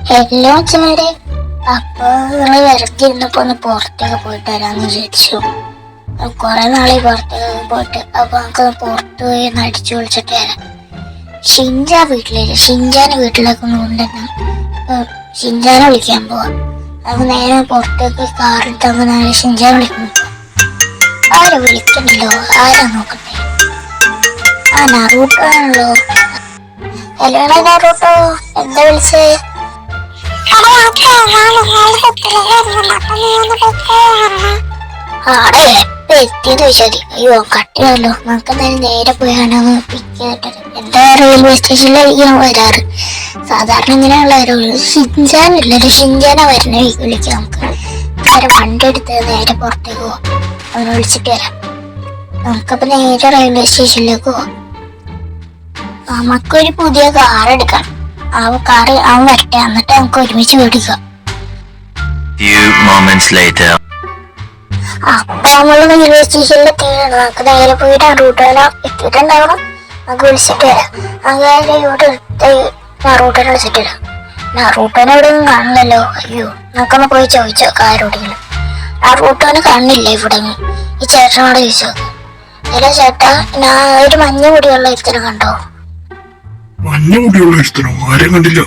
Hello ചേരെ, അപ്പൊ നിങ്ങള് വെറുതെ ഇരുന്നപ്പോ ഒന്ന് പുറത്തേക്ക് പോയിട്ട് വരാന്ന് വിചാരിച്ചു. കൊറേ നാളെ പുറത്തേക്ക് പോയിട്ട്, അപ്പൊ നമുക്ക് പുറത്തു പോയി ഒന്ന് അടിച്ചു വിളിച്ചിട്ട് വരാം. ഷിൻജാന്റെ വീട്ടിലേക്ക് ഒന്ന് കൊണ്ടുവരണം. ഷിൻജാനെ വിളിക്കാൻ പോവാ. നമുക്ക് നേരെ പുറത്തേക്ക് കാറിട്ട് നമുക്ക് നേരെ ഷിൻജാനെ വിളിക്കാൻ പോവാം. ആരെ വിളിക്കണല്ലോ, ആരാ നോക്കട്ടെ. നറൂട്ടോ ആണല്ലോ. ഹലോ നറൂട്ടോ, എന്താ വിളിച്ചേ? ആടെ എത്തിയെന്ന് ചോദിച്ചാൽ അയ്യോ കട്ടിയല്ലോ. നമുക്ക് എന്തായാലും നേരെ പോയാണ് പിക്ക് ചെയ്തിട്ട്. എന്താ റെയിൽവേ സ്റ്റേഷനിലായിരിക്കും വരാറ്. സാധാരണ ഇങ്ങനെയുള്ള ഷിൻജാനില്ലല്ലോ, ഷിൻജാനാ വരുന്ന വിളിക്കാം. നമുക്ക് നേരെ വണ്ടി എടുത്ത് നേരെ പുറത്തേക്ക് പോവാം. അവനെ വിളിച്ചിട്ട് വരാം. നമുക്കപ്പോ നേരെ റെയിൽവേ സ്റ്റേഷനിലേക്ക് പോവാം. നമുക്കൊരു പുതിയ കാർ എടുക്കണം. കാറ് അവൻ വരട്ടെ, എന്നിട്ട് നമുക്ക് ഒരുമിച്ച് മേടിക്കാം. അപ്പൊ നമ്മള് റെയിൽവേ സ്റ്റേഷനിൽ എത്തിയാണ്. നമുക്ക് നേരെ പോയിട്ട് റൂട്ടോനെ എത്തിയിട്ടുണ്ടാവണം. നമുക്ക് വിളിച്ചിട്ട് വരാം. അങ്ങനെ ഇവിടെ റൂട്ടോനെ വിളിച്ചിട്ട് വരാം. റൂട്ടോനെ ഇവിടെ ഒന്നും കാണില്ലല്ലോ. അയ്യോ, നമുക്കൊന്ന് പോയി ചോദിച്ചോ ആരോടെങ്കിലും. റൂട്ടോനെ കാണില്ല ഇവിടെ. ഈ ചേട്ടനോട് ചോദിച്ചോ. അല്ല ചേട്ടാ, ഞാൻ ഒരു മഞ്ഞ മുടിയുള്ള ഒരുത്തനെ കണ്ടോ? കണ്ടില്ല.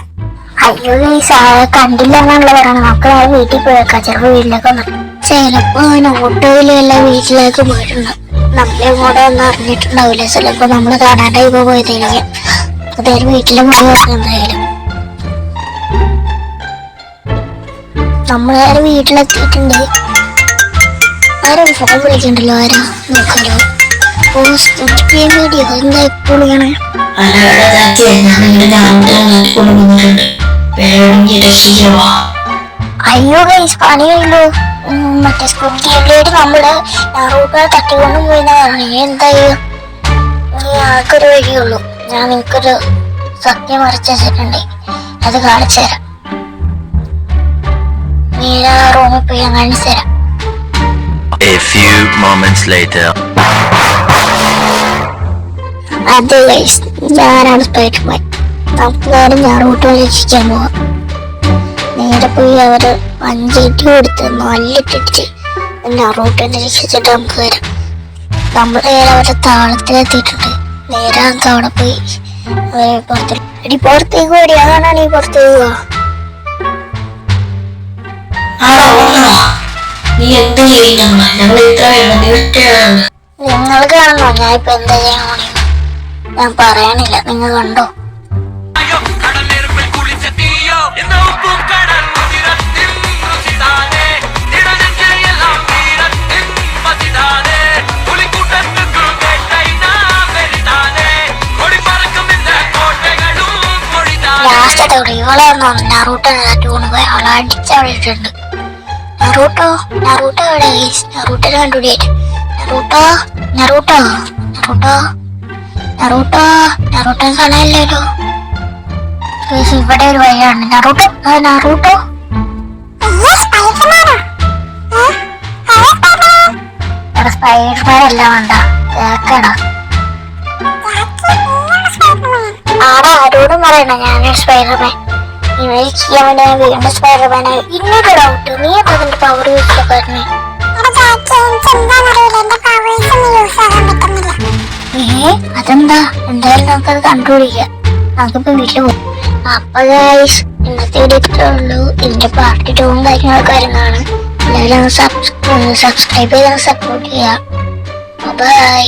അയ്യോ കണ്ടില്ല എന്നാണല്ലോ പറയണത്. നമുക്ക് നേരെ വീട്ടിൽ പോയേക്കാം. ചിലപ്പോ വീട്ടിലേക്ക് വന്നു. ചിലപ്പോ ഓട്ടോയിലും എല്ലാം വീട്ടിലേക്ക് പോയിട്ടുണ്ട്. നമ്മളെ കൂടെ ഒന്നും അറിഞ്ഞിട്ടുണ്ടാവില്ല. ചിലപ്പോ നമ്മള് കാണാണ്ടായി പോയതായിരിക്കും. എന്തായാലും വീട്ടിലെ പോയി എന്തായാലും നമ്മൾ നേരെ വീട്ടിലെത്തിയിട്ടുണ്ട്. ആരാ ഫോൺ വിളിക്കണ്ടല്ലോ? ആരാ നോക്കാലോ. വീഡിയോ എന്താ എപ്പോഴും ഇങ്ങനെ. അയ്യോ ഗൈസ്, പണിയല്ലോ. മറ്റേ സ്കൂട്ടിയിലേക്ക് നമ്മള് റൂട്ടിനെ തട്ടിക്കൊണ്ടും പോയിന്നാണ്. എന്തായാലും ആൾക്കൊരു വഴിയുള്ളൂ. ഞാൻ നിനക്കൊരു സത്യം മറിച്ച് വെച്ചിട്ടുണ്ട്, അത് കാണിച്ചു തരാം. നീ റൂമിൽ പോയി ഞാൻ കാണിച്ചു തരാം. അത് ഗൈസ്, ഞാനാണ് സ്പൈഡർമാൻ. നമുക്ക് നേരെ ഞാൻ റൂട്ട് രക്ഷിക്കാൻ പോവാം. നേരെ പോയി അവര് 5 ഇടി കൊടുത്ത് നല്ലിട്ടിച്ച് റൂട്ടിനെ രക്ഷിച്ചിട്ട് നമുക്ക് വരാം. നമ്മൾ നേരെ അവരുടെ താളത്തിലെത്തിയിട്ടുണ്ട്. നേരെ നമുക്ക് അവിടെ പോയി പുറത്തേക്ക് ഓടി. അതാണ് ഈ പുറത്തേക്ക് പോവാ. നിങ്ങൾ കാണണോ ഞാൻ ഇപ്പൊ എന്താ ചെയ്യാൻ പോണേ? ഞാൻ പറയാനില്ല, നിങ്ങൾ കണ്ടോ? ലാസ്റ്റത്തോടെ ഇവളെ നറൂട്ടോനെ ടൂണ് പോയി അവളെ അടിച്ചവിടിട്ടുണ്ട്. നറൂട്ടോ എവിടെ? നറൂട്ടോനെ കണ്ടുപിടിയായിട്ട്. നറൂട്ടോനെ കാണാനില്ലല്ലോ. ഇവിടെ ഒരു വഴിയാണ്. നറൂട്ടോ സ്പൈഡർമാൻ എല്ലാം വേണ്ട കേക്കടാ. ആരോടും പറയണ്ട ഞാനൊരു സ്പൈഡർമാൻ. ഇവര് ചെയ്യാൻ വീണ്ടും സ്പൈഡർമാനായി. ഇന്നൊരു ഡൗട്ട്, നീ എന്താ നിന്റെ പവർ യൂസ് പറഞ്ഞേ? അതെന്താ? എന്തായാലും നമുക്കത് കണ്ടുപിടിക്കാം. നമുക്കിപ്പോ വീട്ടിൽ പോകും. അപ്പൊ ഗൈസ്, ഇന്നത്തെ വീഡിയോ ഇത്രേ ഉള്ളൂ. ഇതിന്റെ പാർട്ട് 2 കാര്യങ്ങളൊക്കെ വരുന്നതാണ്. എല്ലാവരും സബ്സ്ക്രൈബ് ചെയ്ത് സപ്പോർട്ട് ചെയ്യാം. ബൈ.